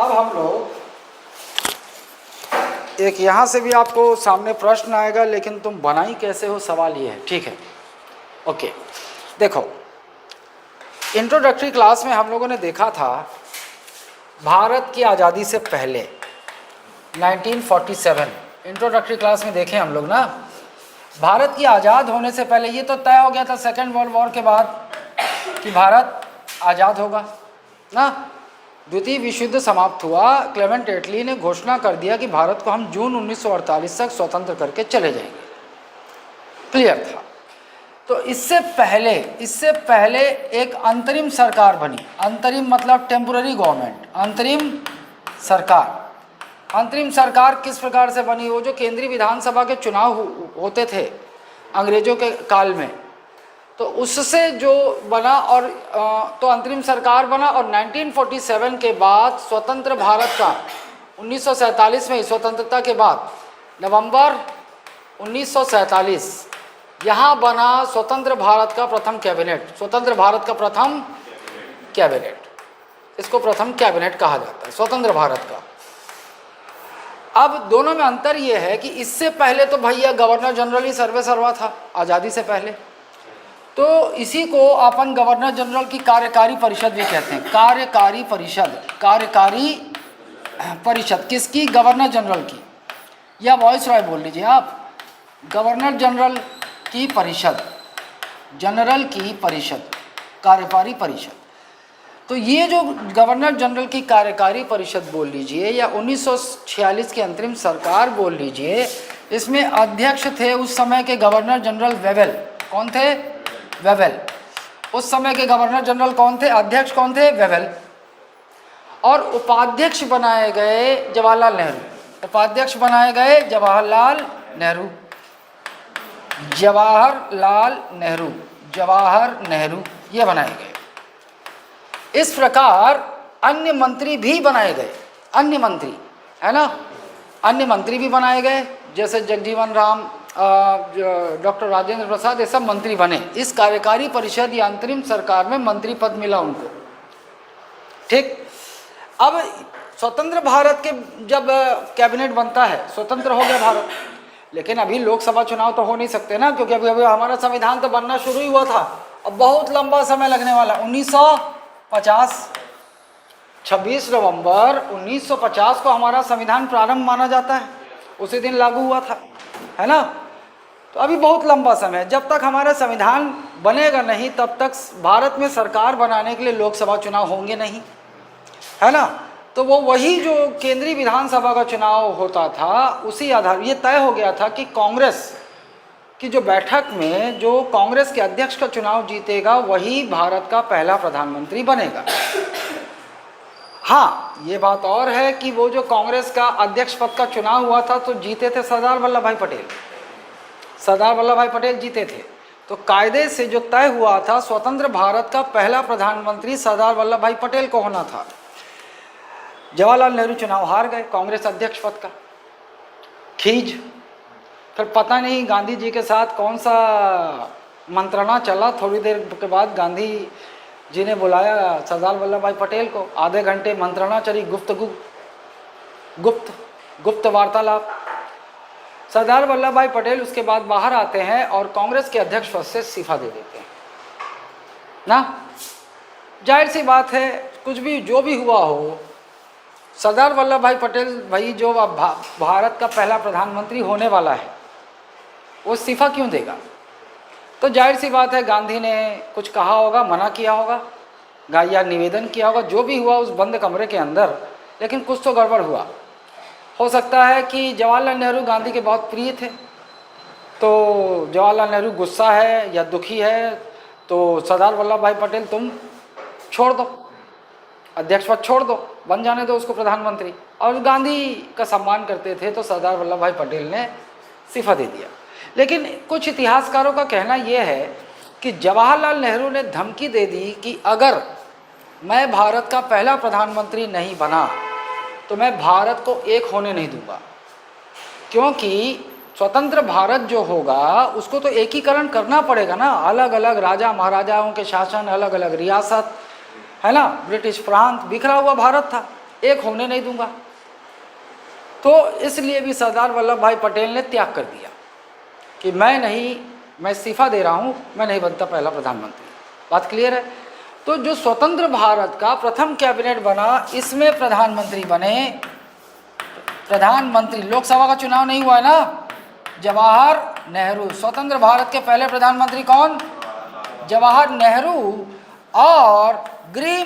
अब हम लोग एक यहाँ से भी आपको सामने प्रश्न आएगा, लेकिन तुम बनाई कैसे हो, सवाल ये है। ठीक है, ओके। देखो, इंट्रोडक्टरी क्लास में हम लोगों ने देखा था भारत की आज़ादी से पहले 1947, इंट्रोडक्टरी क्लास में देखें हम लोग ना, भारत की आज़ाद होने से पहले ये तो तय हो गया था सेकेंड वर्ल्ड वॉर के बाद कि भारत आज़ाद होगा ना। द्वितीय विश्व युद्ध समाप्त हुआ, क्लेमेंट एटली ने घोषणा कर दिया कि भारत को हम जून 1948 तक स्वतंत्र करके चले जाएंगे। क्लियर था। तो इससे पहले एक अंतरिम सरकार बनी। अंतरिम मतलब टेम्पोररी गवर्नमेंट, अंतरिम सरकार किस प्रकार से बनी? वो जो केंद्रीय विधानसभा के चुनाव होते थे अंग्रेजों के काल में, तो उससे जो बना और तो अंतरिम सरकार बना। और 1947 के बाद स्वतंत्र भारत का 1947 में स्वतंत्रता के बाद नवंबर 1947 यहाँ बना स्वतंत्र भारत का प्रथम कैबिनेट। स्वतंत्र भारत का प्रथम कैबिनेट, इसको प्रथम कैबिनेट कहा जाता है, स्वतंत्र भारत का। अब दोनों में अंतर ये है कि इससे पहले तो भैया गवर्नर जनरल ही सर्वे सर्वा था आज़ादी से पहले, तो इसी को अपन गवर्नर जनरल की कार्यकारी परिषद भी कहते हैं। कार्यकारी परिषद किसकी? गवर्नर जनरल की, या वॉइस रॉय बोल लीजिए आप। गवर्नर जनरल की परिषद, कार्यकारी परिषद। तो ये जो गवर्नर जनरल की कार्यकारी परिषद बोल लीजिए या 1946 की अंतरिम सरकार बोल लीजिए, इसमें अध्यक्ष थे उस समय के गवर्नर जनरल वेवेल। कौन थे? वेवेल। उस समय के गवर्नर जनरल कौन थे? अध्यक्ष कौन थे? वेवेल। और उपाध्यक्ष बनाए गए जवाहरलाल नेहरू। उपाध्यक्ष बनाए गए जवाहरलाल नेहरू, ये बनाए गए। इस प्रकार अन्य मंत्री भी बनाए गए, अन्य मंत्री है ना, अन्य मंत्री भी बनाए गए, जैसे जगजीवन राम, डॉक्टर राजेंद्र प्रसाद, ये सब मंत्री बने। इस कार्यकारी परिषद या अंतरिम सरकार में मंत्री पद मिला उनको। ठीक। अब स्वतंत्र भारत के जब कैबिनेट बनता है, स्वतंत्र हो गया भारत, लेकिन अभी लोकसभा चुनाव तो हो नहीं सकते ना, क्योंकि अभी हमारा संविधान तो बनना शुरू ही हुआ था। अब बहुत लंबा समय लगने वाला। 1950, 26 नवंबर 1950 को हमारा संविधान प्रारंभ माना जाता है, उसी दिन लागू हुआ था, है ना। तो अभी बहुत लंबा समय है। जब तक हमारा संविधान बनेगा नहीं, तब तक भारत में सरकार बनाने के लिए लोकसभा चुनाव होंगे नहीं, है ना। तो वो वही जो केंद्रीय विधानसभा का चुनाव होता था, उसी आधार ये तय हो गया था कि कांग्रेस की जो बैठक में जो कांग्रेस के अध्यक्ष का चुनाव जीतेगा, वही भारत का पहला प्रधानमंत्री बनेगा। हाँ, ये बात और है कि वो जो कांग्रेस का अध्यक्ष पद का चुनाव हुआ था, तो जीते थे सरदार वल्लभ भाई पटेल जीते थे। तो कायदे से जो तय हुआ था, स्वतंत्र भारत का पहला प्रधानमंत्री सरदार वल्लभ भाई पटेल को होना था। जवाहरलाल नेहरू चुनाव हार गए कांग्रेस अध्यक्ष पद का। खींच, फिर पता नहीं गांधी जी के साथ कौन सा मंत्रणा चला। थोड़ी देर के बाद गांधी जी ने बुलाया सरदार वल्लभ भाई पटेल को, आधे घंटे मंत्रणा चली, गुप्त वार्तालाप। सरदार वल्लभ भाई पटेल उसके बाद बाहर आते हैं और कांग्रेस के अध्यक्ष पद से इस्तीफा दे देते हैं ना। जाहिर सी बात है, कुछ भी जो भी हुआ हो, सरदार वल्लभ भाई पटेल भाई जो भारत का पहला प्रधानमंत्री होने वाला है, वो इस्तीफा क्यों देगा? तो जाहिर सी बात है, गांधी ने कुछ कहा होगा, मना किया होगा या निवेदन किया होगा, जो भी हुआ उस बंद कमरे के अंदर, लेकिन कुछ तो गड़बड़ हुआ। हो सकता है कि जवाहरलाल नेहरू गांधी के बहुत प्रिय थे, तो जवाहरलाल नेहरू गुस्सा है या दुखी है, तो सरदार वल्लभ भाई पटेल तुम छोड़ दो, अध्यक्ष पद छोड़ दो, बन जाने दो उसको प्रधानमंत्री। और गांधी का सम्मान करते थे, तो सरदार वल्लभ भाई पटेल ने इस्तीफा दे दिया। लेकिन कुछ इतिहासकारों का कहना यह है कि जवाहरलाल नेहरू ने धमकी दे दी कि अगर मैं भारत का पहला प्रधानमंत्री नहीं बना, तो मैं भारत को एक होने नहीं दूंगा। क्योंकि स्वतंत्र भारत जो होगा, उसको तो एकीकरण करना पड़ेगा ना। अलग अलग राजा महाराजाओं के शासन, अलग अलग रियासत, है ना, ब्रिटिश प्रांत, बिखरा हुआ भारत था। एक होने नहीं दूंगा। तो इसलिए भी सरदार वल्लभ भाई पटेल ने त्याग कर दिया कि मैं इस्तीफा दे रहा हूँ, मैं नहीं बनता पहला प्रधानमंत्री। बात क्लियर है। तो जो स्वतंत्र भारत का प्रथम कैबिनेट बना, इसमें प्रधानमंत्री बने, प्रधानमंत्री, लोकसभा का चुनाव नहीं हुआ है ना, जवाहर नेहरू। स्वतंत्र भारत के पहले प्रधानमंत्री कौन? जवाहर नेहरू। और गृह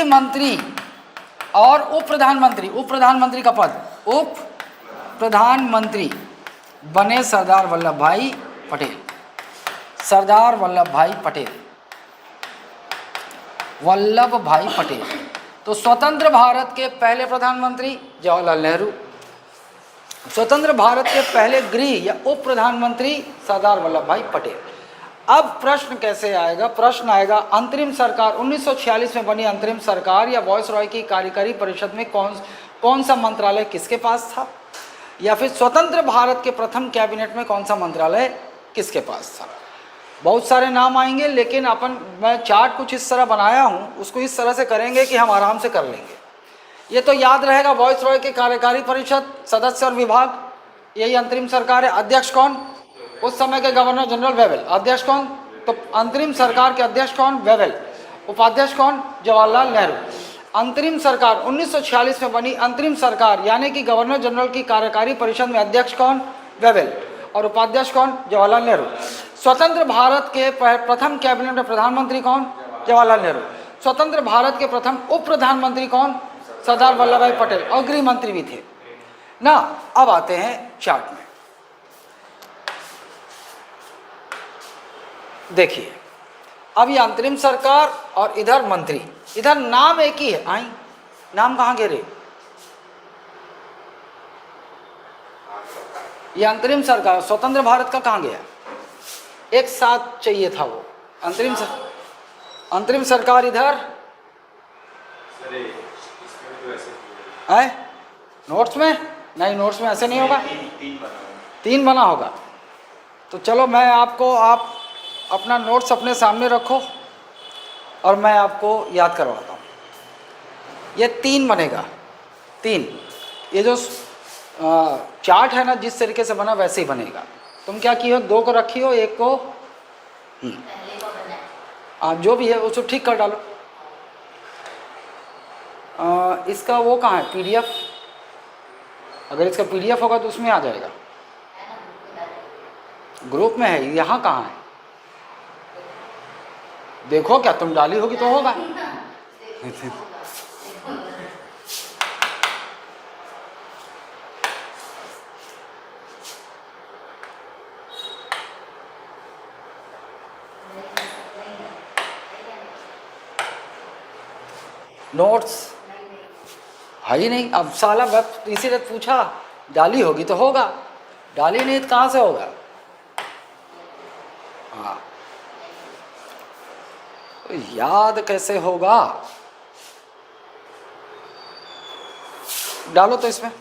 मंत्री और उप प्रधानमंत्री का पद, उप प्रधानमंत्री बने सरदार वल्लभ भाई पटेल। सरदार वल्लभ भाई पटेल। तो स्वतंत्र भारत के पहले प्रधानमंत्री जवाहरलाल नेहरू, स्वतंत्र भारत के पहले गृह या उप प्रधानमंत्री सरदार वल्लभ भाई पटेल। अब प्रश्न कैसे आएगा? प्रश्न आएगा अंतरिम सरकार 1946 में बनी अंतरिम सरकार या वॉयसरॉय की कार्यकारी परिषद में कौन सा मंत्रालय किसके पास था, या फिर स्वतंत्र भारत के प्रथम कैबिनेट में कौन सा मंत्रालय किसके पास था। बहुत सारे नाम आएंगे, लेकिन मैं चार्ट कुछ इस तरह बनाया हूँ, उसको इस तरह से करेंगे कि हम आराम से कर लेंगे। ये तो याद रहेगा, वॉयसरॉय की कार्यकारी परिषद, सदस्य और विभाग, यही अंतरिम सरकार है। अध्यक्ष कौन? उस समय के गवर्नर जनरल वेवेल। अध्यक्ष कौन? तो अंतरिम सरकार के अध्यक्ष कौन? वेवेल। उपाध्यक्ष कौन? जवाहरलाल नेहरू। अंतरिम सरकार 1946 में बनी अंतरिम सरकार, यानी कि गवर्नर जनरल की कार्यकारी परिषद में अध्यक्ष कौन? वेवेल। और उपाध्यक्ष कौन? जवाहरलाल नेहरू। स्वतंत्र भारत के प्रथम कैबिनेट में प्रधानमंत्री कौन? जवाहरलाल नेहरू। स्वतंत्र भारत के प्रथम उप प्रधानमंत्री कौन? सरदार वल्लभ भाई पटेल। और गृह मंत्री भी थे ना। अब आते हैं चार्ट में, देखिए। अब ये अंतरिम सरकार और इधर मंत्री, इधर नाम एक ही है। आई नाम कहाँ गिरे? ये अंतरिम सरकार, स्वतंत्र भारत का कहाँ गया? एक साथ चाहिए था वो। अंतरिम सरकार इधर है। नोट्स में नहीं, नोट्स में ऐसे नहीं होगा, तीन बना होगा। तो चलो मैं आपको, आप अपना नोट्स अपने सामने रखो और मैं आपको याद करवाता हूँ। ये 3 बनेगा, 3। ये जो चार्ट है ना, जिस तरीके से बना वैसे ही बनेगा। तुम क्या की हो, 2 को रखी हो, 1 को जो भी है उसको ठीक कर डालो। इसका वो कहाँ है? PDF। अगर इसका PDF होगा तो उसमें आ जाएगा। ग्रुप में है, यहाँ कहाँ है? देखो, क्या तुम डाली होगी तो होगा। नोट्स है ही नहीं। अब साला मैं इसीलिए पूछा, डाली होगी तो होगा, डाली नहीं तो कहाँ से होगा? हाँ, याद कैसे होगा? डालो तो इसमें।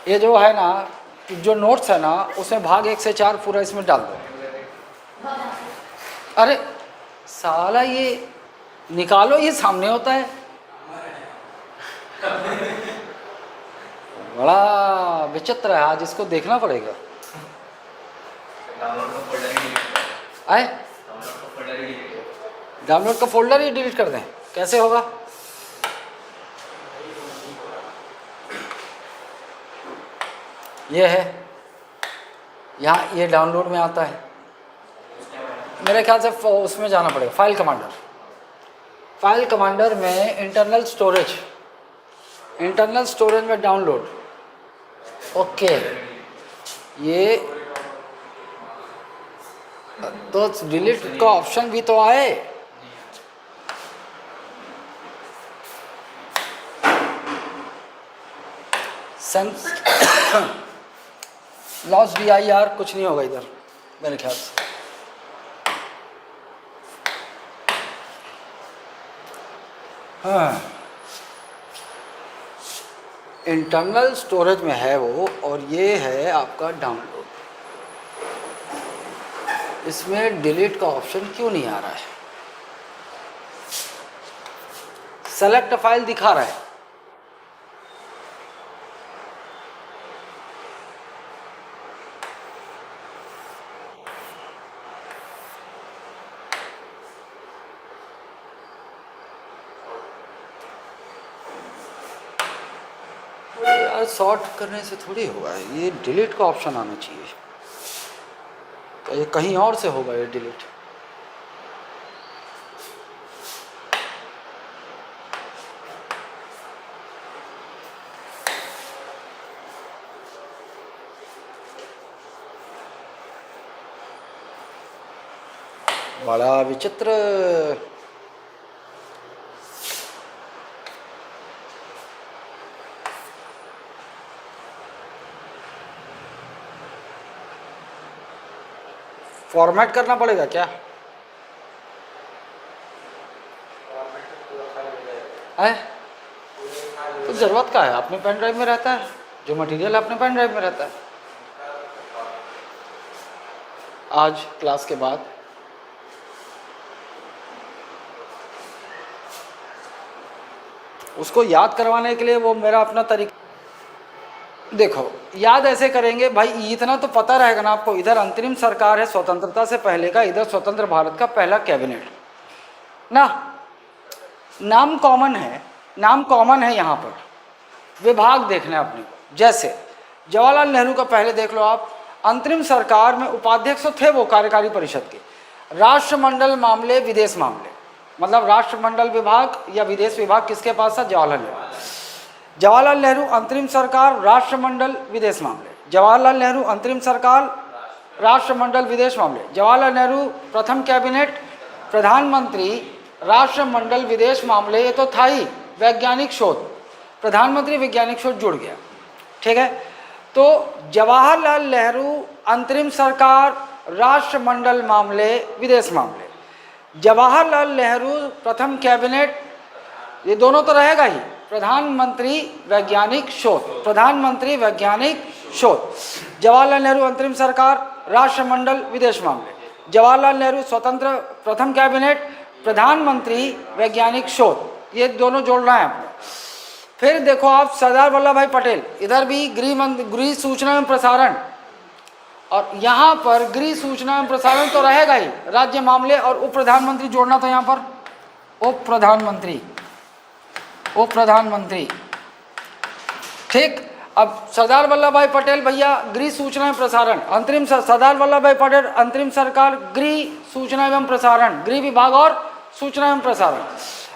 ये जो है ना, जो नोट्स है ना, उसमें भाग 1 से 4 पूरा इसमें डाल दो। अरे साला, ये निकालो, ये सामने होता है। बड़ा विचित्र है आज, इसको देखना पड़ेगा। डाउनलोड का फोल्डर ही डिलीट कर दें? कैसे होगा? ये है यहाँ, ये डाउनलोड में आता है मेरे ख्याल से। उसमें जाना पड़ेगा, फाइल कमांडर में इंटरनल स्टोरेज में डाउनलोड। ओके, ये तो डिलीट का ऑप्शन भी तो आए। लॉस DIR कुछ नहीं होगा इधर मेरे ख्याल से। हाँ, इंटरनल स्टोरेज में है वो, और ये है आपका डाउनलोड। इसमें डिलीट का ऑप्शन क्यों नहीं आ रहा है? सेलेक्ट फाइल दिखा रहा है। यार सॉर्ट करने से थोड़ी होगा, ये डिलीट का ऑप्शन आना चाहिए। तो ये कहीं और से होगा ये डिलीट। बड़ा विचित्र। फॉर्मेट करना पड़ेगा क्या है? तो ज़रूरत का है, अपने पेन ड्राइव में रहता है, जो मटेरियल अपने पेन ड्राइव में रहता है। आज क्लास के बाद उसको याद करवाने के लिए वो मेरा अपना तरीका। देखो याद ऐसे करेंगे भाई, इतना तो पता रहेगा ना आपको, इधर अंतरिम सरकार है स्वतंत्रता से पहले का, इधर स्वतंत्र भारत का पहला कैबिनेट ना। नाम कॉमन है, नाम कॉमन है यहाँ पर, विभाग देखना है अपने को। जैसे जवाहरलाल नेहरू का पहले देख लो आप, अंतरिम सरकार में उपाध्यक्ष थे वो कार्यकारी परिषद के, राष्ट्रमंडल मामले विदेश मामले, मतलब राष्ट्रमंडल विभाग या विदेश विभाग किसके पास था? जवाहरलाल नेहरू। जवाहरलाल नेहरू अंतरिम सरकार, राष्ट्रमंडल विदेश मामले। जवाहरलाल नेहरू अंतरिम सरकार, राष्ट्रमंडल विदेश मामले। जवाहरलाल नेहरू प्रथम कैबिनेट, प्रधानमंत्री, राष्ट्रमंडल विदेश मामले, ये तो था ही। वैज्ञानिक शोध, प्रधानमंत्री वैज्ञानिक शोध जुड़ गया, ठीक है। तो जवाहरलाल नेहरू अंतरिम सरकार, राष्ट्रमंडल मामले विदेश मामले। जवाहरलाल नेहरू प्रथम कैबिनेट, ये दोनों तो रहेगा ही। प्रधानमंत्री वैज्ञानिक शोध, प्रधानमंत्री वैज्ञानिक शोध। जवाहरलाल नेहरू अंतरिम सरकार, राष्ट्रमंडल विदेश मामले। जवाहरलाल नेहरू स्वतंत्र प्रथम कैबिनेट, प्रधानमंत्री वैज्ञानिक शोध, ये दोनों जोड़ना है आपको। फिर देखो आप सरदार वल्लभ भाई पटेल, इधर भी गृह सूचना एवं प्रसारण, और यहाँ पर गृह सूचना एवं प्रसारण तो रहेगा ही। राज्य मामले और उप प्रधानमंत्री जोड़ना था यहाँ पर, उप प्रधानमंत्री, उप प्रधानमंत्री, ठीक। अब सरदार वल्लभ भाई पटेल भैया गृह सूचना एवं प्रसारण, अंतरिम सरदार वल्लभ भाई पटेल अंतरिम सरकार, गृह सूचना एवं प्रसारण, गृह विभाग और सूचना एवं प्रसारण।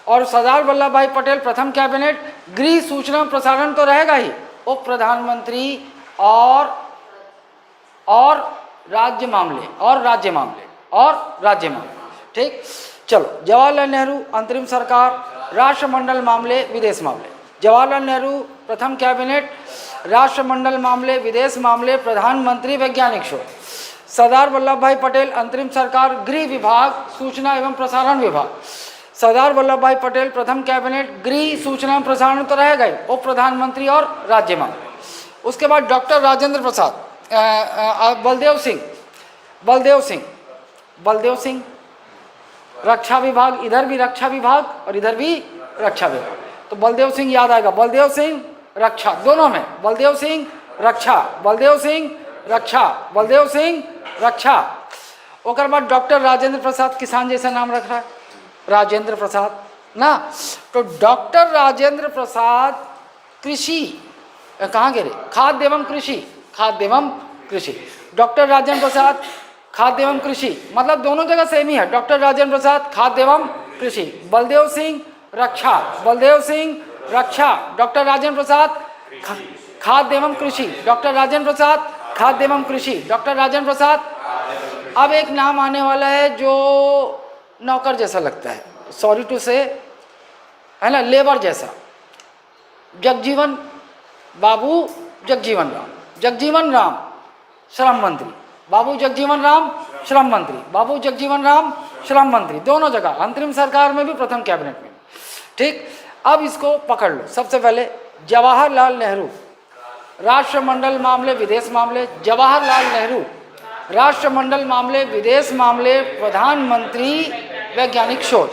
और सरदार वल्लभ भाई पटेल प्रथम कैबिनेट, गृह सूचना एवं प्रसारण तो रहेगा ही, उप प्रधानमंत्री और राज्य मामले, और राज्य मामले, और राज्य मामले, ठीक। चलो जवाहरलाल नेहरू अंतरिम सरकार, राष्ट्रमंडल मामले विदेश मामले। जवाहरलाल नेहरू प्रथम कैबिनेट, राष्ट्रमंडल मामले विदेश मामले, प्रधानमंत्री वैज्ञानिक शोध। सरदार वल्लभ भाई पटेल अंतरिम सरकार, गृह विभाग, सूचना एवं प्रसारण विभाग। सरदार वल्लभ भाई पटेल प्रथम कैबिनेट, गृह सूचना एवं प्रसारण तो रहेगा ही, उप प्रधानमंत्री और राज्य मामले। उसके बाद डॉक्टर राजेंद्र प्रसाद, बलदेव सिंह रक्षा विभाग, इधर भी रक्षा विभाग और इधर भी रक्षा विभाग, तो बलदेव सिंह याद आएगा। बलदेव सिंह रक्षा, दोनों में बलदेव सिंह रक्षा, बलदेव सिंह रक्षा, बलदेव सिंह रक्षा। और बाद डॉक्टर राजेंद्र प्रसाद, किसान जैसा नाम रख रहा है, राजेंद्र प्रसाद ना। तो डॉक्टर राजेंद्र प्रसाद कृषि, कहाँ गिरे? खाद्य एवं कृषि, खाद्य एवं कृषि। डॉक्टर राजेंद्र प्रसाद खाद्य एवं कृषि, मतलब दोनों जगह सेम ही है। डॉक्टर राजेंद्र प्रसाद खाद्य एवं कृषि। बलदेव सिंह रक्षा, बलदेव सिंह रक्षा। डॉक्टर राजेंद्र प्रसाद खाद्य एवं कृषि, डॉक्टर राजेंद्र प्रसाद खाद्य एवं कृषि, डॉक्टर राजेंद्र प्रसाद। अब एक नाम आने वाला है जो नौकर जैसा लगता है, सॉरी टू से, है ना, लेबर जैसा। जगजीवन बाबू, जगजीवन राम, जगजीवन राम श्रम मंत्री, बाबू जगजीवन राम श्रम मंत्री, बाबू जगजीवन राम श्रम मंत्री, दोनों जगह, अंतरिम सरकार में भी प्रथम कैबिनेट में, ठीक। अब इसको पकड़ लो। सबसे पहले जवाहरलाल नेहरू राष्ट्रमंडल मामले विदेश मामले, जवाहरलाल नेहरू राष्ट्रमंडल मामले विदेश मामले, प्रधानमंत्री वैज्ञानिक शोध।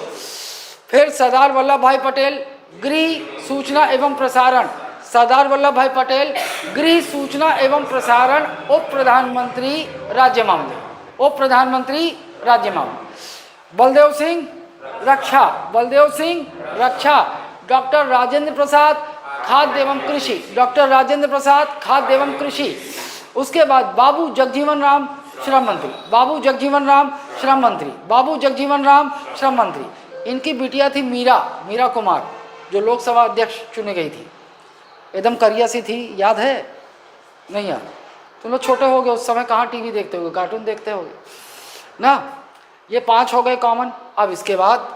फिर सरदार वल्लभ भाई पटेल गृह सूचना एवं प्रसारण, सरदार वल्लभ भाई पटेल गृह सूचना एवं प्रसारण उप प्रधानमंत्री राज्य मामले, उप प्रधानमंत्री राज्य मामले। बलदेव सिंह रक्षा, बलदेव सिंह रक्षा। डॉक्टर राजेंद्र प्रसाद खाद्य एवं कृषि, डॉक्टर राजेंद्र प्रसाद खाद्य एवं कृषि। उसके बाद बाबू जगजीवन राम श्रम मंत्री, बाबू जगजीवन राम श्रम मंत्री, बाबू जगजीवन राम श्रम मंत्री। इनकी बिटिया थी मीरा, मीरा कुमार, जो लोकसभा अध्यक्ष चुनी गई थी, एकदम करिया सी थी, याद है? नहीं याद? तुम लोग छोटे हो गए उस समय, कहाँ टीवी देखते होगे, कार्टून देखते होगे ना। ये 5 हो गए कॉमन। अब इसके बाद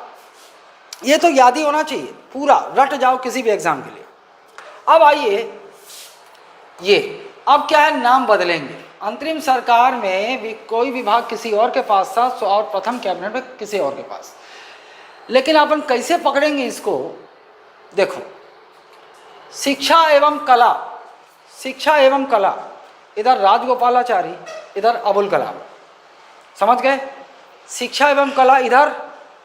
ये तो याद ही होना चाहिए, पूरा रट जाओ किसी भी एग्जाम के लिए। अब आइए ये, अब क्या है, नाम बदलेंगे। अंतरिम सरकार में भी कोई विभाग किसी और के पास था और प्रथम कैबिनेट में किसी और के पास। लेकिन अपन कैसे पकड़ेंगे इसको? देखो, शिक्षा एवं कला, शिक्षा एवं कला, इधर राजगोपालाचारी, इधर अबुल कलाम, समझ गए? शिक्षा एवं कला इधर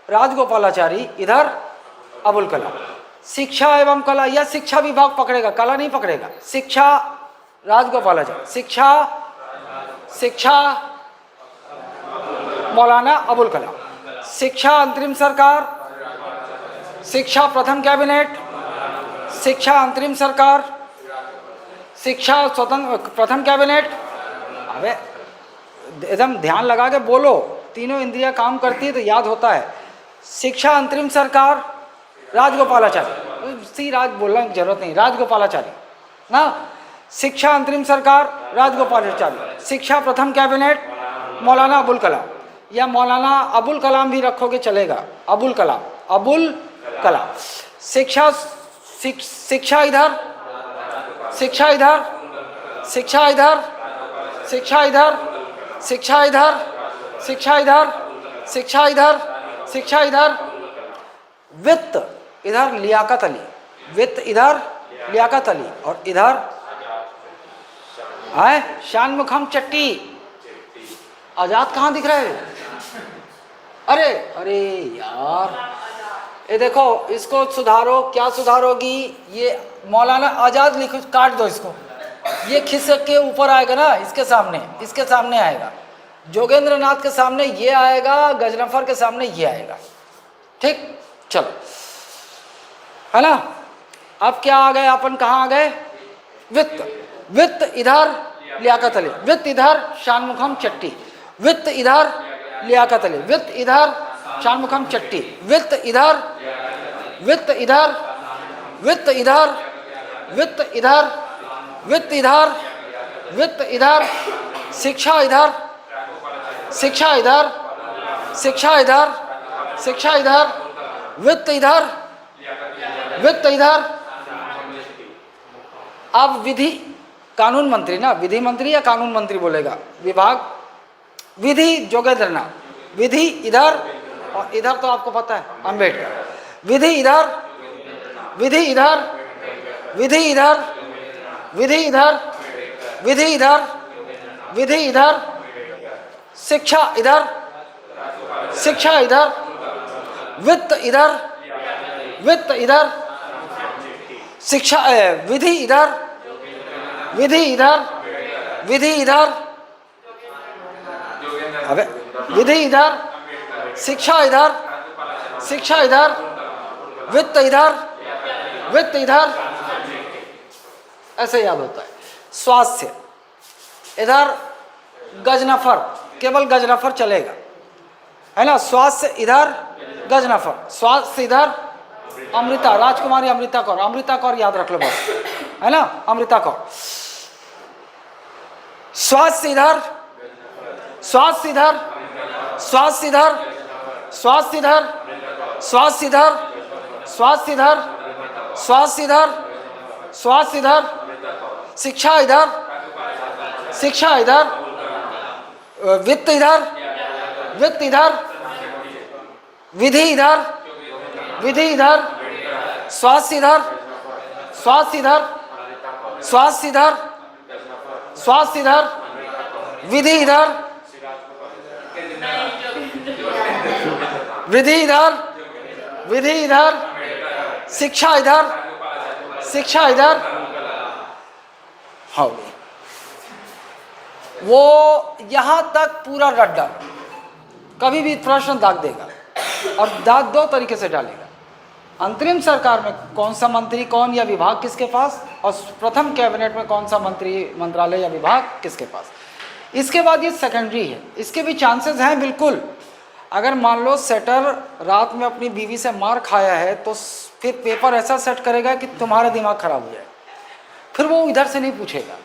राजगोपालाचारी, इधर अबुल कलाम। शिक्षा एवं कला, या शिक्षा विभाग पकड़ेगा, कला नहीं पकड़ेगा। शिक्षा राजगोपालाचारी, शिक्षा, शिक्षा मौलाना अबुल कलाम। शिक्षा अंतरिम सरकार, शिक्षा प्रथम कैबिनेट, शिक्षा अंतरिम सरकार, शिक्षा स्वतंत्र प्रथम कैबिनेट। अबे एकदम ध्यान लगा के बोलो, तीनों इंद्रियां काम करती है तो याद होता है। शिक्षा अंतरिम सरकार राजगोपालाचारी, सी राज बोलने की जरूरत नहीं, राजगोपालाचारी ना। शिक्षा अंतरिम सरकार राजगोपालाचारी, शिक्षा प्रथम कैबिनेट मौलाना अबुल कलाम, या मौलाना अबुल कलाम भी रखोगे चलेगा, अबुल कलाम, अबुल कलाम। शिक्षा, शिक्षा इधर, शिक्षा इधर, शिक्षा इधर, शिक्षा इधर, शिक्षा इधर, शिक्षा इधर, शिक्षा इधर, शिक्षा इधर। वित्त इधर लियाकत अली, वित्त इधर लियाकत अली, और इधर है शानमुखम चट्टी। आजाद कहाँ दिख रहा है? अरे अरे यार, ये देखो, इसको सुधारो। क्या सुधारोगी? ये मौलाना आजाद लिखो, काट दो इसको, ये खिसक के ऊपर आएगा ना, इसके सामने, इसके सामने आएगा। जोगेंद्र नाथ के सामने ये आएगा, गजनफर के सामने ये आएगा। ठीक, चलो, है ना। अब क्या आ गए अपन, कहाँ आ गए? वित्त, वित्त इधर लियाकत अली, वित्त इधर शानमुखम चट्टी, वित्त इधर लियाकत अली, वित्त इधर शानमुखम चट्टी, वित्त इधर, वित्त इधर, वित्त इधर, वित्त इधर, वित्त इधर, वित्त इधर। शिक्षा इधर, शिक्षा इधर, शिक्षा इधर, शिक्षा इधर, वित्त इधर, वित्त इधर। अब विधि, कानून मंत्री ना, विधि मंत्री या कानून मंत्री बोलेगा, विभाग विधि जोगेंद्र नाथ, विधि इधर, और इधर तो आपको पता है अंबेडकर। विधि इधर, विधि इधर, विधि इधर, विधि इधर, विधि इधर, विधि इधर। शिक्षा इधर, शिक्षा इधर, वित्त इधर, वित्त इधर। शिक्षा, विधि इधर, विधि इधर, विधि इधर, अबे विधि इधर, शिक्षा इधर, शिक्षा इधर, वित्त इधर, वित्त इधर। ऐसे याद होता है। स्वास्थ्य इधर गजनफर, केवल गजनफर चलेगा, है ना। स्वास्थ्य इधर गजनफर, स्वास्थ्य इधर अमृता, राजकुमारी अमृता कौर, अमृता कौर याद रख लो बस, है ना, अमृता कौर। स्वास्थ्य इधर, स्वास्थ्य इधर, स्वास्थ्य इधर, स्वास्थ्य इधर, स्वास्थ्य इधर, स्वास्थ्य इधर, स्वास्थ्य इधर, स्वास्थ्य इधर। शिक्षा इधर, शिक्षा इधर, वित्त इधर, वित्त इधर, विधि इधर, विधि इधर, स्वास्थ्य इधर, स्वास्थ्य इधर, स्वास्थ्य इधर, स्वास्थ्य इधर, विधि इधर, विधि इधर, विधि इधर, शिक्षा इधर, शिक्षा इधर हो गई। वो यहाँ तक पूरा रट्टा, कभी भी प्रश्न दाग देगा और दाग दो तरीके से डालेगा। अंतरिम सरकार में कौन सा मंत्री कौन या विभाग किसके पास, और प्रथम कैबिनेट में कौन सा मंत्री मंत्रालय या विभाग किसके पास। इसके बाद ये सेकेंडरी है, इसके भी चांसेस हैं बिल्कुल। अगर मान लो सेटर रात में अपनी बीवी से मार खाया है तो फिर पेपर ऐसा सेट करेगा कि तुम्हारा दिमाग खराब हो जाए, फिर वो इधर से नहीं पूछेगा,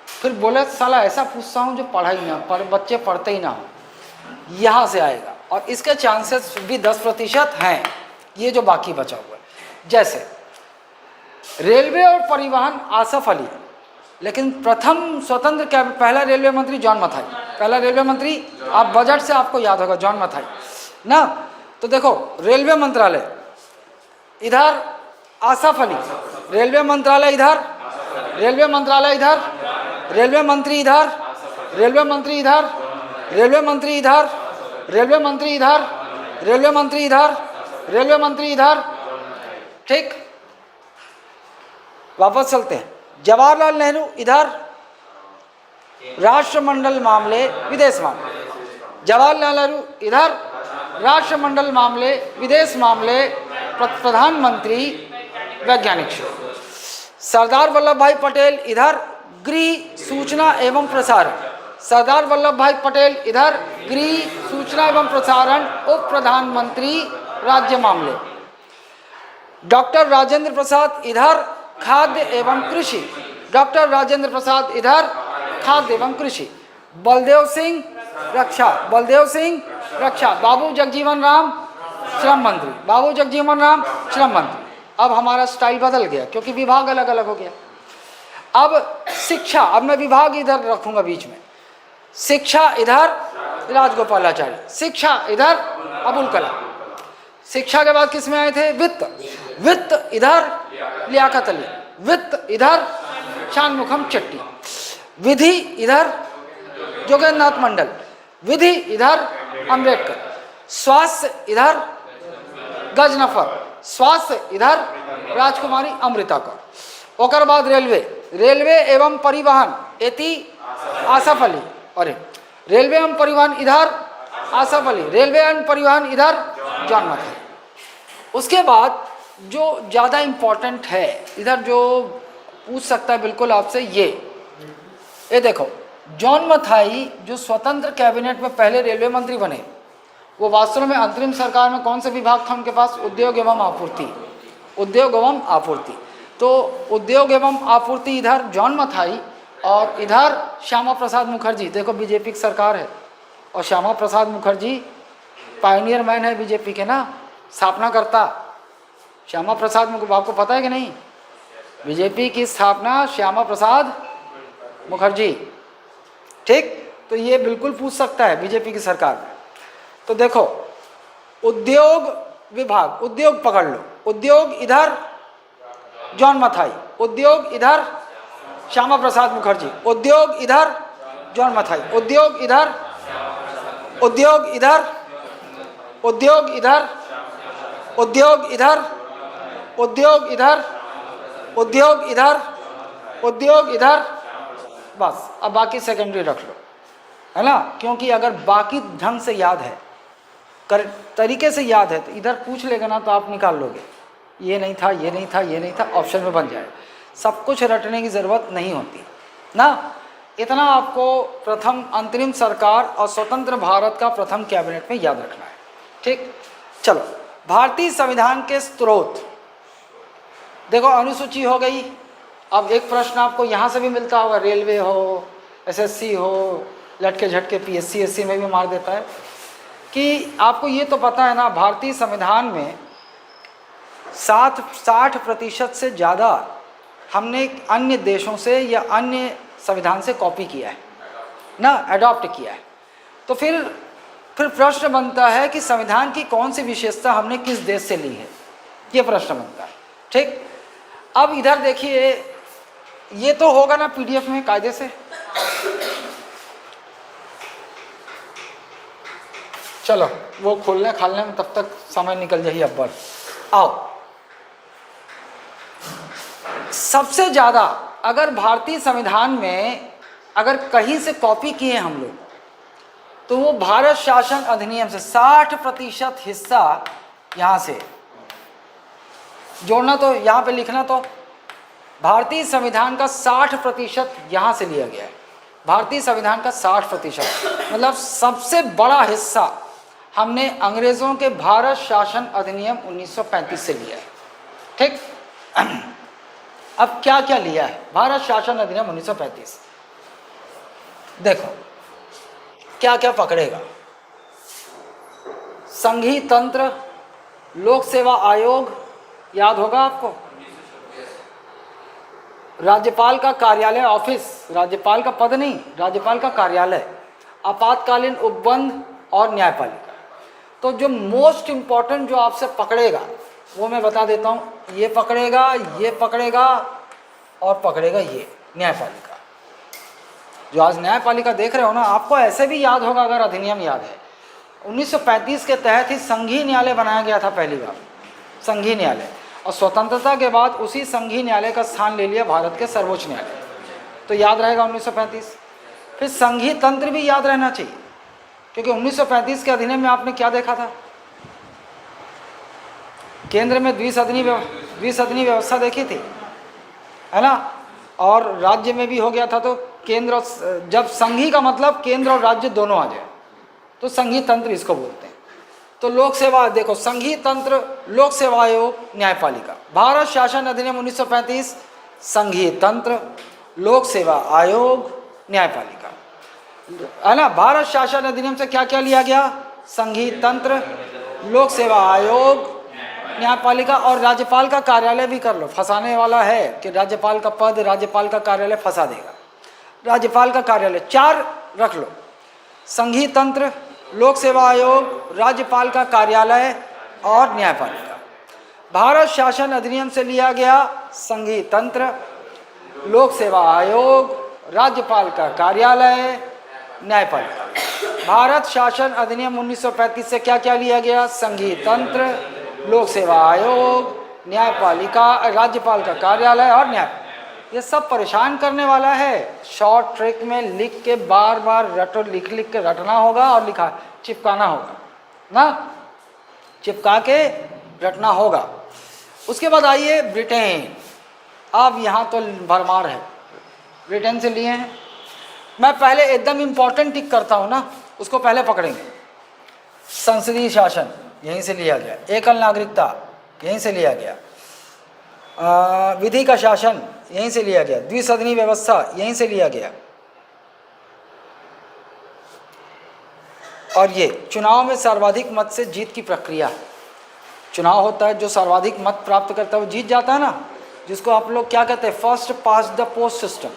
फिर बोले साला ऐसा पूछता हूँ जो पढ़ा ही ना, बच्चे पढ़ते ही ना हो, यहाँ से आएगा। और इसके चांसेस भी 10% हैं, ये जो बाकी बचा हुआ है। जैसे रेलवे और परिवहन आसफ अली, लेकिन प्रथम स्वतंत्र पहला रेलवे मंत्री जॉन मथाई, पहला रेलवे मंत्री, आप बजट से आपको याद होगा जॉन मथाई ना। तो देखो रेलवे मंत्रालय इधर आसफ अली, रेलवे मंत्रालय इधर, रेलवे मंत्रालय इधर, रेलवे मंत्री इधर, रेलवे मंत्री इधर, रेलवे मंत्री इधर, रेलवे मंत्री इधर, रेलवे मंत्री इधर, रेलवे मंत्री इधर। ठीक, वापस चलते हैं। जवाहरलाल नेहरू इधर, राष्ट्रमंडल मामले विदेश मामले, जवाहरलाल नेहरू इधर, राष्ट्रमंडल मामले विदेश मामले प्रधानमंत्री वैज्ञानिक शोध। सरदार वल्लभ भाई पटेल इधर, गृह सूचना एवं प्रसारण, सरदार वल्लभ भाई पटेल इधर, गृह सूचना एवं प्रसारण उप प्रधानमंत्री राज्य मामले। डॉक्टर राजेंद्र प्रसाद इधर, खाद्य एवं कृषि, डॉक्टर राजेंद्र प्रसाद इधर, खाद्य एवं कृषि। बलदेव सिंह रक्षा, बलदेव सिंह रक्षा। बाबू जगजीवन राम श्रम मंत्री, बाबू जगजीवन राम श्रम मंत्री। अब हमारा स्टाइल बदल गया क्योंकि विभाग अलग अलग हो गया। अब शिक्षा, अब मैं विभाग इधर रखूंगा बीच में, शिक्षा इधर राजगोपालाचारी, शिक्षा इधर अबुल कलाम। शिक्षा के बाद किस में आए थे, वित्त, वित्त इधर लियाकत अली, वित्त इधर शानमुखम चट्टी, विधि इधर जोगेंद्र नाथ मंडल, विधि इधर अम्बेडकर, स्वास्थ्य इधर गजनफर, स्वास्थ्य इधर राजकुमारी अमृता कौर। ओकर बाद रेलवे, रेलवे एवं परिवहन एति आसफ अली, और रेलवे एवं परिवहन इधर आसफ अली, रेलवे एवं परिवहन इधर जॉन मथाई। उसके बाद जो ज़्यादा इम्पोर्टेंट है इधर, जो पूछ सकता है बिल्कुल आपसे, ये देखो जॉन मथाई जो स्वतंत्र कैबिनेट में पहले रेलवे मंत्री बने, वो वास्तव में अंतरिम सरकार में कौन सा विभाग था उनके पास, उद्योग एवं आपूर्ति, उद्योग एवं आपूर्ति। तो उद्योग एवं आपूर्ति इधर जॉन मथाई, और इधर श्यामा प्रसाद मुखर्जी। देखो बीजेपी की सरकार है और श्यामा प्रसाद मुखर्जी पायनियर मैन है बीजेपी के ना, स्थापना करता श्यामा प्रसाद मुखर्जी, आपको पता है कि नहीं, बीजेपी की स्थापना श्यामा प्रसाद मुखर्जी। ठीक, तो ये बिल्कुल पूछ सकता है बीजेपी की सरकार में। तो देखो उद्योग विभाग, उद्योग पकड़ लो, उद्योग इधर जॉन मथाई, उद्योग इधर श्यामा प्रसाद मुखर्जी, उद्योग इधर जॉन मथाई, उद्योग इधर, उद्योग इधर, उद्योग इधर, उद्योग इधर, उद्योग इधर, उद्योग इधर, उद्योग इधर। बस अब बाकी सेकेंडरी रख लो, है ना, क्योंकि अगर बाकी ढंग से याद है, तरीके से याद है, तो इधर पूछ लेगा ना तो आप निकाल लोगे, ये नहीं था, ये नहीं था, ये नहीं था, ऑप्शन में बन जाएगा। सब कुछ रटने की ज़रूरत नहीं होती ना। इतना आपको प्रथम अंतरिम सरकार और स्वतंत्र भारत का प्रथम कैबिनेट में याद रखना है। ठीक, चलो भारतीय संविधान के स्रोत देखो, अनुसूची हो गई। अब एक प्रश्न आपको यहाँ से भी मिलता होगा, रेलवे हो, एसएससी हो, लटके झटके पीएससी एससी में भी मार देता है, कि आपको ये तो पता है ना, भारतीय संविधान में 60% से ज़्यादा हमने अन्य देशों से या अन्य संविधान से कॉपी किया है ना, अडॉप्ट किया है। तो फिर प्रश्न बनता है कि संविधान की कौन सी विशेषता हमने किस देश से ली है, ये प्रश्न बनता है। ठीक, अब इधर देखिए, ये तो होगा ना पीडीएफ में कायदे से। चलो वो खोलने खालने में तब तक समय निकल जाइए। अब बढ़ आओ, सबसे ज़्यादा अगर भारतीय संविधान में अगर कहीं से कॉपी किए हम लोग तो वो भारत शासन अधिनियम से 60% हिस्सा यहाँ से जोड़ना, तो यहाँ पे लिखना, तो भारतीय संविधान का 60% यहाँ से लिया गया है। भारतीय संविधान का 60% मतलब सबसे बड़ा हिस्सा हमने अंग्रेज़ों के भारत शासन अधिनियम 1935 से लिया है। ठीक, अब क्या क्या लिया है भारत शासन अधिनियम 1935? देखो क्या क्या पकड़ेगा। संघीय तंत्र, लोक सेवा आयोग याद होगा आपको, राज्यपाल का कार्यालय ऑफिस, राज्यपाल का पद नहीं, राज्यपाल का कार्यालय, आपातकालीन उपबंध और न्यायपालिका। तो जो मोस्ट इम्पॉर्टेंट जो आपसे पकड़ेगा वो मैं बता देता हूँ, ये पकड़ेगा और पकड़ेगा ये न्यायपालिका। जो आज न्यायपालिका देख रहे हो ना, आपको ऐसे भी याद होगा अगर अधिनियम याद है। 1935 के तहत ही संघीय न्यायालय बनाया गया था पहली बार, संघीय न्यायालय, और स्वतंत्रता के बाद उसी संघीय न्यायालय का स्थान ले लिया भारत के सर्वोच्च न्यायालय। तो याद रहेगा 1935। फिर संघीय तंत्र भी याद रहना चाहिए, क्योंकि 1935 के अधिनियम में आपने क्या देखा था? केंद्र में द्विसदनी व्यवस्था देखी थी, है ना, और राज्य में भी हो गया था। तो केंद्र, जब संघीय का मतलब केंद्र और राज्य दोनों आ जाए तो संघीय तंत्र इसको बोलते हैं। तो लोक सेवा, देखो संघीय तंत्र, लोक सेवा आयोग, न्यायपालिका। भारत शासन अधिनियम 1935 संघीय तंत्र, लोक सेवा आयोग, न्यायपालिका, है ना। भारत शासन अधिनियम से क्या क्या लिया गया? संघीय तंत्र, लोक सेवा आयोग, न्यायपालिका, और राज्यपाल का कार्यालय भी कर लो। फंसाने वाला है कि राज्यपाल का पद, राज्यपाल का कार्यालय फंसा देगा। राज्यपाल का कार्यालय 4 रख लो, संघीय तंत्र, लोक सेवा आयोग, राज्यपाल का कार्यालय और न्यायपालिका। भारत शासन अधिनियम से लिया गया संघीय तंत्र, लोक सेवा आयोग, राज्यपाल का कार्यालय, न्यायपालिका। भारत शासन अधिनियम 1935 से क्या क्या लिया गया? संघीय तंत्र, लोक सेवा आयोग, न्यायपालिका, राज्यपाल का कार्यालय और न्याय। ये सब परेशान करने वाला है। शॉर्ट ट्रिक में लिख के बार बार रटो, लिख के रटना होगा और लिखा चिपकाना होगा ना, चिपका के रटना होगा। उसके बाद आइए ब्रिटेन। अब यहाँ तो भरमार है, ब्रिटेन से लिए हैं। मैं पहले एकदम इम्पॉर्टेंट टिक करता हूँ ना, उसको पहले पकड़ेंगे। संसदीय शासन यहीं से लिया गया, एकल नागरिकता यहीं से लिया गया, विधि का शासन यहीं से लिया गया, द्विसदनी व्यवस्था यहीं से लिया गया, और ये चुनाव में सर्वाधिक मत से जीत की प्रक्रिया। चुनाव होता है, जो सर्वाधिक मत प्राप्त करता है वो जीत जाता है ना, जिसको आप लोग क्या कहते हैं? First past the post system,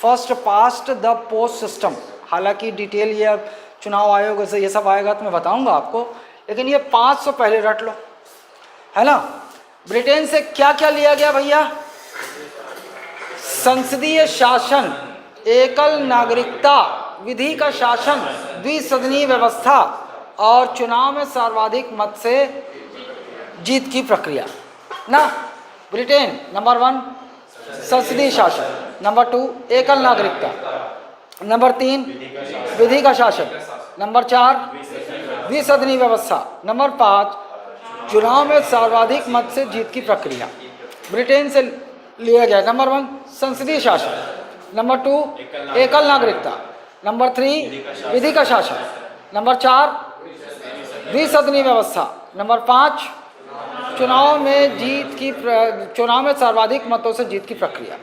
first past the post system. हालांकि डिटेल ये चुनाव आयोग से ये सब आएगा तो मैं बताऊंगा आपको, लेकिन ये 500 पहले रट लो, है ना। ब्रिटेन से क्या क्या लिया गया भैया? संसदीय शासन, एकल नागरिकता, विधि का शासन, द्विसदनीय व्यवस्था और चुनाव में सर्वाधिक मत से जीत की प्रक्रिया ना। ब्रिटेन नंबर 1 संसदीय शासन, नंबर 2 एकल नागरिकता, नंबर 3 विधि का शासन, नंबर 4 द्विसदनीय व्यवस्था, नंबर 5 चुनाव में सर्वाधिक मत से जीत की प्रक्रिया। ब्रिटेन से लिया गया नंबर 1 संसदीय शासन, नंबर 2 एकल नागरिकता, नंबर 3 विधि का शासन, नंबर 4 द्विसदनीय व्यवस्था, नंबर 5 चुनाव में सर्वाधिक मतों से जीत की प्रक्रिया।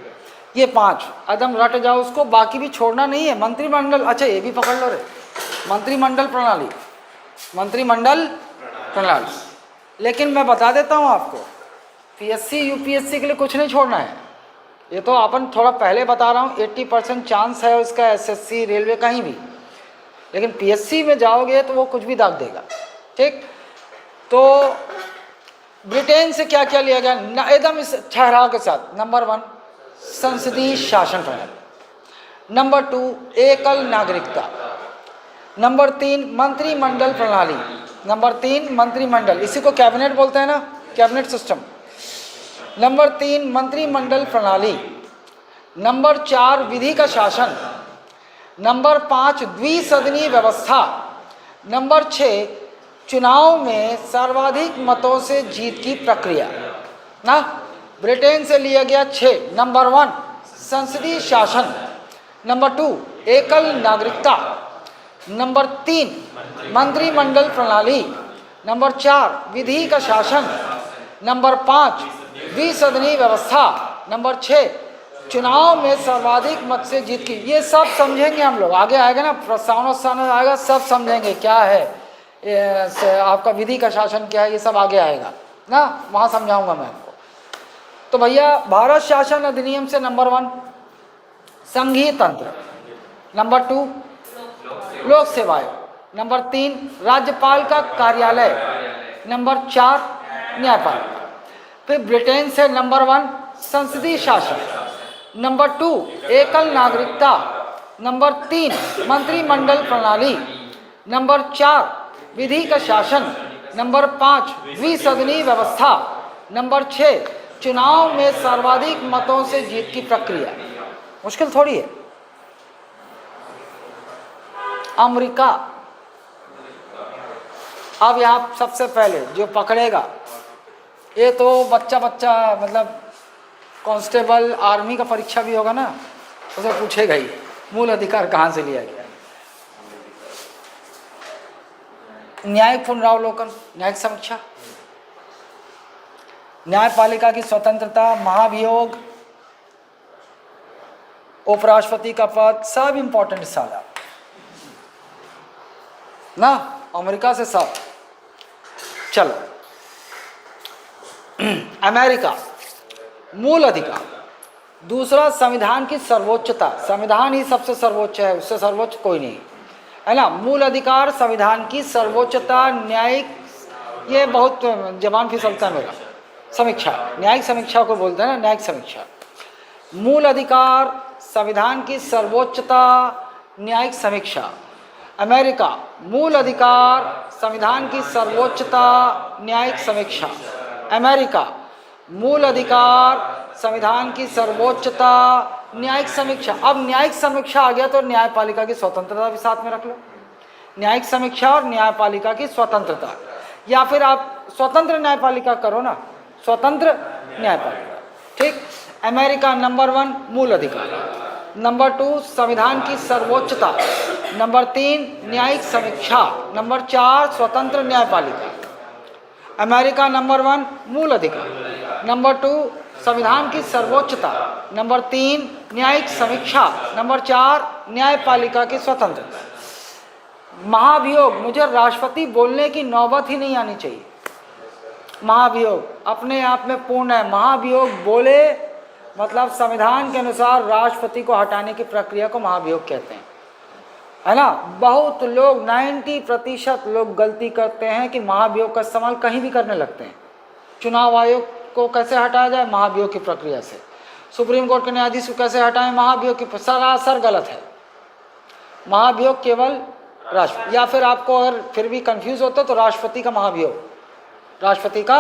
ये 5 एकदम रट जाओ उसको, बाकी भी छोड़ना नहीं है। मंत्रिमंडल, अच्छा ये भी पकड़ लो रे, मंत्रिमंडल प्रणाली, मंत्रिमंडल प्रणाली। लेकिन मैं बता देता हूँ आपको, पीएससी यूपीएससी के लिए कुछ नहीं छोड़ना है। ये तो अपन थोड़ा पहले बता रहा हूँ, 80% चांस है उसका, एसएससी रेलवे कहीं भी। लेकिन पीएससी में जाओगे तो वो कुछ भी दाग देगा, ठीक। तो ब्रिटेन से क्या क्या लिया गया एकदम इस ठहराव के साथ? नंबर 1 संसदीय शासन प्रणाली, नंबर 2 एकल नागरिकता, नंबर 3 मंत्रिमंडल प्रणाली, नंबर 3 मंत्रिमंडल, इसी को कैबिनेट बोलते हैं ना, कैबिनेट सिस्टम। नंबर 3 मंत्रिमंडल प्रणाली, नंबर 4 विधि का शासन, नंबर 5 द्विसदनीय व्यवस्था, नंबर 6 चुनाव में सर्वाधिक मतों से जीत की प्रक्रिया। ना, ब्रिटेन से लिया गया 6। नंबर 1 संसदीय शासन, नंबर 2 एकल नागरिकता, नंबर 3 मंत्रिमंडल प्रणाली, नंबर 4 विधि का शासन, नंबर 5 द्विसदनीय व्यवस्था, नंबर 6 चुनाव में सर्वाधिक मत से जीत की। ये सब समझेंगे हम लोग, आगे आएगा ना प्रस्तावना आएगा, सब समझेंगे क्या है आपका विधि का शासन क्या है, ये सब आगे आएगा ना, वहाँ समझाऊंगा मैं आपको। तो भैया भारत शासन अधिनियम से नंबर 1 संघीय तंत्र, नंबर 2 लोक सेवा आयोग, नंबर 3 राज्यपाल का कार्यालय, नंबर 4 न्यायपालिका। फिर ब्रिटेन से नंबर 1 संसदीय शासन, नंबर 2 एकल नागरिकता, नंबर 3 मंत्रिमंडल प्रणाली, नंबर 4 विधि का शासन, नंबर 5 द्विसदनीय व्यवस्था, नंबर 6 चुनाव में सर्वाधिक मतों से जीत की प्रक्रिया। मुश्किल थोड़ी है। अमेरिका, अब यहाँ सबसे पहले जो पकड़ेगा, ये तो बच्चा मतलब कांस्टेबल आर्मी का परीक्षा भी होगा ना, उसे पूछेगा ही मूल अधिकार कहाँ से लिया गया। न्यायिक पुनरावलोकन, न्यायिक समीक्षा, न्यायपालिका की स्वतंत्रता, महाभियोग, उपराष्ट्रपति का पद, सब इंपॉर्टेंट साला ना, अमेरिका से सब। चलो अमेरिका, मूल अधिकार, दूसरा संविधान की सर्वोच्चता, संविधान ही सबसे सर्वोच्च है, उससे सर्वोच्च कोई नहीं है ना। मूल अधिकार, संविधान की सर्वोच्चता, न्यायिक, ये बहुत जबान फिसलता है मेरा, समीक्षा, न्यायिक समीक्षा को बोलते हैं ना, न्यायिक समीक्षा। मूल अधिकार, संविधान की सर्वोच्चता, न्यायिक समीक्षा। अमेरिका, मूल अधिकार, संविधान की सर्वोच्चता, न्यायिक समीक्षा। अमेरिका, मूल अधिकार, संविधान की सर्वोच्चता, न्यायिक समीक्षा। अब न्यायिक समीक्षा आ गया तो न्यायपालिका की स्वतंत्रता भी साथ में रख लो। न्यायिक समीक्षा और न्यायपालिका की स्वतंत्रता, या फिर आप स्वतंत्र न्यायपालिका करो ना, स्वतंत्र न्यायपालिका, ठीक। अमेरिका नंबर 1 मूल अधिकार, नंबर 2 संविधान की सर्वोच्चता, नंबर 3 न्यायिक समीक्षा, नंबर 4 स्वतंत्र न्यायपालिका। अमेरिका नंबर 1 मूल अधिकार, नंबर 2 संविधान की सर्वोच्चता, नंबर 3 न्यायिक समीक्षा, नंबर 4 न्यायपालिका की स्वतंत्रता। महाभियोग, मुझे राष्ट्रपति बोलने की नौबत ही नहीं आनी चाहिए। महाभियोग अपने आप में पूर्ण है। महाभियोग बोले मतलब संविधान के अनुसार राष्ट्रपति को हटाने की प्रक्रिया को महाभियोग कहते हैं, है ना। बहुत लोग 90% लोग गलती करते हैं कि महाभियोग का इस्तेमाल कहीं भी करने लगते हैं। चुनाव आयोग को कैसे हटाया जाए, महाभियोग की प्रक्रिया से। सुप्रीम कोर्ट के न्यायाधीश को कैसे हटाएं, महाभियोग की, सरासर गलत है। महाभियोग केवल राष्ट्रपति, या फिर आपको अगर फिर भी कंफ्यूज होते तो राष्ट्रपति का महाभियोग, राष्ट्रपति का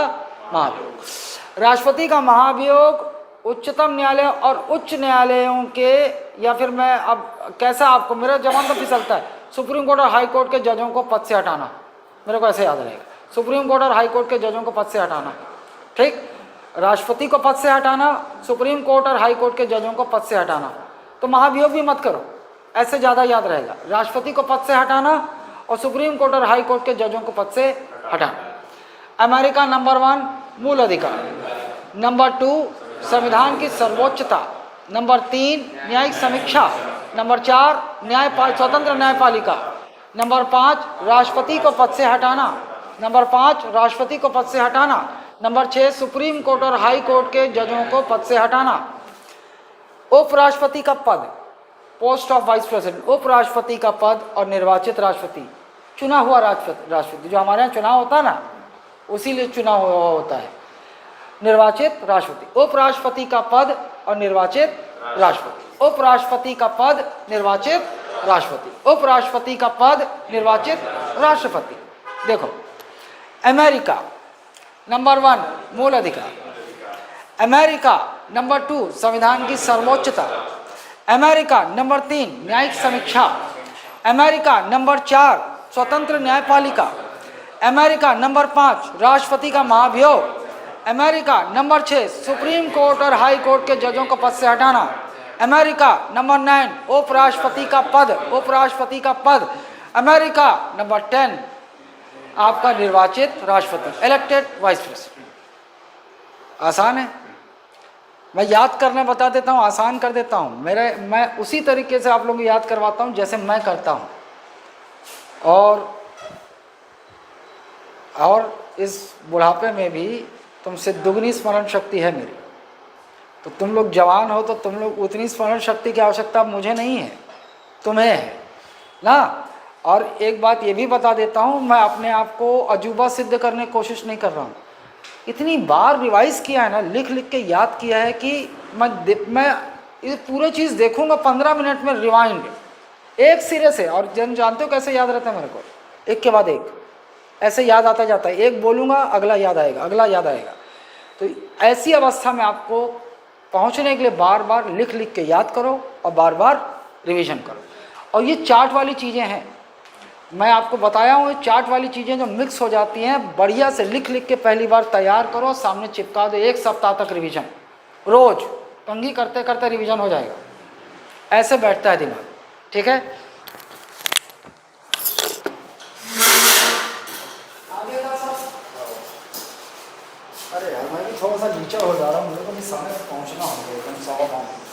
महाभियोग। राष्ट्रपति का महाभियोग उच्चतम न्यायालय और उच्च न्यायालयों के, या फिर मैं अब कैसा, आपको मेरा जबान तो फिसलता है, सुप्रीम कोर्ट और हाई कोर्ट के जजों को पद से हटाना, मेरे को ऐसे याद रहेगा, सुप्रीम कोर्ट और हाई कोर्ट के जजों को पद से हटाना, ठीक। राष्ट्रपति को पद से हटाना, सुप्रीम कोर्ट और हाई कोर्ट के जजों को पद से हटाना। तो महाभियोग भी मत करो, ऐसे ज़्यादा याद रहेगा। राष्ट्रपति को पद से हटाना और सुप्रीम कोर्ट और हाई कोर्ट के जजों को पद से हटाना। अमेरिका नंबर 1 मूल अधिकार, नंबर 2 संविधान की सर्वोच्चता, नंबर 3 न्यायिक समीक्षा, नंबर 4 स्वतंत्र न्यायपालिका, नंबर 5 राष्ट्रपति को पद से हटाना, नंबर 5 राष्ट्रपति को पद से हटाना, नंबर 6 सुप्रीम कोर्ट और हाई कोर्ट के जजों को पद से हटाना। उपराष्ट्रपति का पद, पोस्ट ऑफ वाइस प्रेसिडेंट, उपराष्ट्रपति का पद और निर्वाचित राष्ट्रपति, चुना हुआ राष्ट्रपति, जो हमारे यहाँ चुनाव होता है ना, उसी लिए चुना हुआ होता है, निर्वाचित राष्ट्रपति। उपराष्ट्रपति का पद और निर्वाचित राष्ट्रपति, उपराष्ट्रपति का पद, निर्वाचित राष्ट्रपति, उपराष्ट्रपति का पद, निर्वाचित राष्ट्रपति। देखो अमेरिका नंबर 1 मूल अधिकार, अमेरिका नंबर 2 संविधान की सर्वोच्चता, अमेरिका नंबर 3 न्यायिक समीक्षा, अमेरिका नंबर 4 स्वतंत्र न्यायपालिका, अमेरिका नंबर 5 राष्ट्रपति का महाभियोग, अमेरिका नंबर 6 सुप्रीम कोर्ट और हाई कोर्ट के जजों को पद से हटाना, अमेरिका नंबर 9 उपराष्ट्रपति का पद, अमेरिका नंबर 10 आपका निर्वाचित राष्ट्रपति, इलेक्टेड वाइस प्रेसिडेंट। आसान है, मैं याद करना बता देता हूँ, आसान कर देता हूँ। मैं उसी तरीके से आप लोगों को याद करवाता हूँ जैसे मैं करता हूँ। और इस बुढ़ापे में भी तुमसे दुगनी स्मरण शक्ति है मेरी, तो तुम लोग जवान हो तो तुम लोग उतनी स्मरण शक्ति की आवश्यकता मुझे नहीं है, तुम्हें है ना। और एक बात ये भी बता देता हूँ, मैं अपने आप को अजूबा सिद्ध करने की कोशिश नहीं कर रहा हूँ। इतनी बार रिवाइज किया है ना, लिख लिख के याद किया है कि मैं ये पूरी चीज़ देखूंगा 15 मिनट में रिवाइंड एक सिरे से। और जानते हो कैसे याद रहता है मेरे को, एक के बाद एक ऐसे याद आता जाता है, एक बोलूँगा अगला याद आएगा, अगला याद आएगा। तो ऐसी अवस्था में आपको पहुँचने के लिए बार बार लिख लिख के याद करो और बार बार रिवीजन करो। और ये चार्ट वाली चीज़ें हैं, मैं आपको बताया हूँ, ये चार्ट वाली चीज़ें जो मिक्स हो जाती हैं, बढ़िया से लिख लिख के पहली बार तैयार करो, सामने चिपका दो, 1 सप्ताह तक रिवीजन, रोज कंघी करते करते रिवीजन हो जाएगा। ऐसे बैठता है दिमाग, ठीक है। आगे का सब, अरे यार मैं भी थोड़ा सा नीचे हो जा रहा हूँ, मुझे तो समय पहुँचना होगा एकदम 1:15।